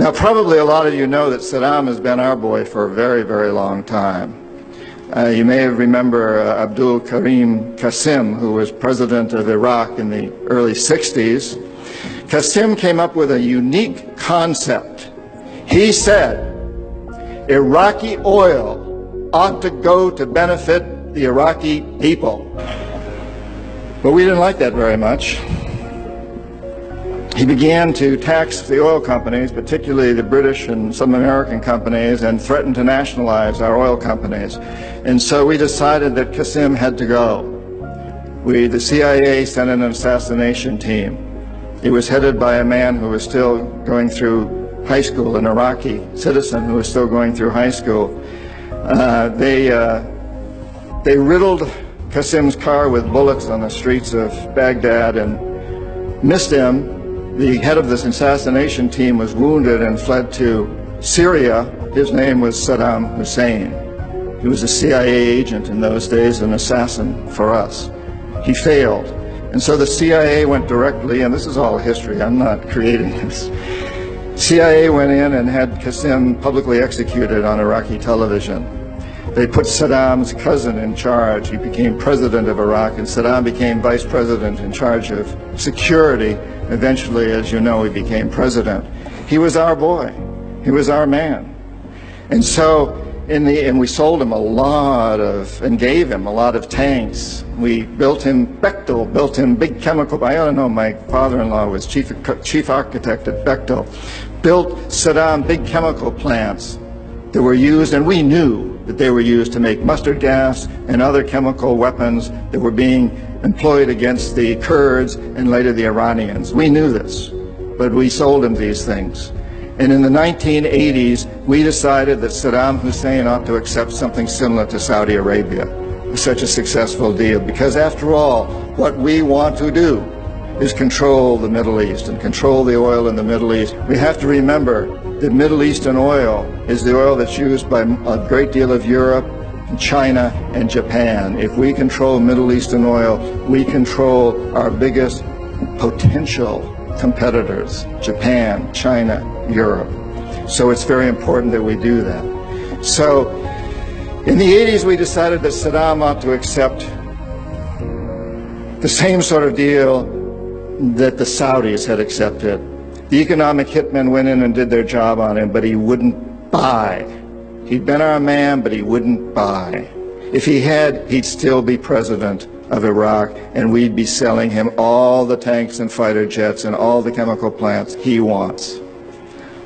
Now, probably a lot of you know that Saddam has been our boy for a very, very long time. You may remember Abdul Karim Qasim, who was president of Iraq in the early 60s. Qasim came up with a unique concept. He said, Iraqi oil ought to go to benefit the Iraqi people. But we didn't like that very much. He began to tax the oil companies, particularly the British and some American companies, and threatened to nationalize our oil companies. And so we decided that Qasim had to go. The CIA sent an assassination team. It was headed by a man who was still going through high school, an Iraqi citizen who was still going through high school. They riddled Qasim's car with bullets on the streets of Baghdad and missed him. The head of this assassination team was wounded and fled to Syria. His name was Saddam Hussein. He was a CIA agent in those days, an assassin for us. He failed. And so the CIA went directly, and this is all history, I'm not creating this. CIA went in and had Qasim publicly executed on Iraqi television. They put Saddam's cousin in charge. He became president of Iraq, and Saddam became vice president in charge of security. Eventually, as you know, he became president. He was our boy. He was our man. And so, and we sold him a lot of, and gave him a lot of tanks. We built him, Bechtel built him big chemical, I don't know, my father-in-law was chief architect at Bechtel, built Saddam big chemical plants that were used, and we knew that they were used to make mustard gas and other chemical weapons that were being employed against the Kurds and later the Iranians. We knew this, but we sold him these things. And in the 1980s, we decided that Saddam Hussein ought to accept something similar to Saudi Arabia, such a successful deal, because after all, what we want to do is control the Middle East and control the oil in the Middle East. We have to remember that Middle Eastern oil is the oil that's used by a great deal of Europe, China, and Japan. If we control Middle Eastern oil, we control our biggest potential competitors, Japan, China, Europe. So it's very important that we do that. So in the 80s, we decided that Saddam ought to accept the same sort of deal that the Saudis had accepted. The economic hitmen went in and did their job on him, but he wouldn't buy. He'd been our man, but he wouldn't buy. If he had, he'd still be president of Iraq, and we'd be selling him all the tanks and fighter jets and all the chemical plants he wants.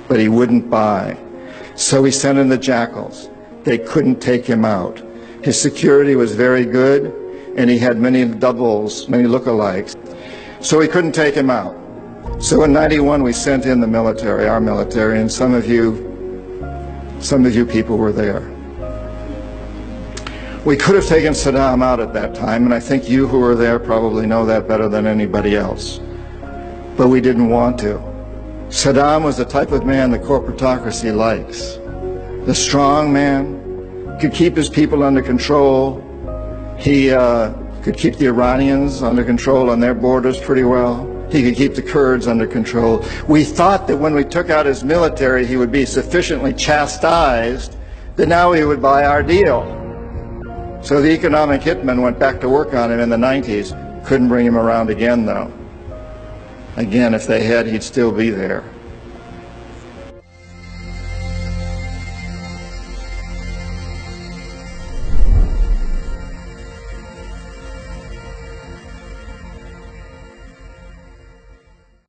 But he wouldn't buy. So we sent in the jackals. They couldn't take him out. His security was very good, and he had many doubles, many lookalikes. So we couldn't take him out. So in '91 we sent in the military, our military, and some of you people were there. We could have taken Saddam out at that time, and I think you who were there probably know that better than anybody else. But we didn't want to. Saddam was the type of man the corporatocracy likes. The strong man could keep his people under control. He could keep the Iranians under control on their borders pretty well. He could keep the Kurds under control. We thought that when we took out his military, he would be sufficiently chastised that now he would buy our deal. So the economic hitmen went back to work on him in the 90s. Couldn't bring him around again, though. Again, if they had, he'd still be there.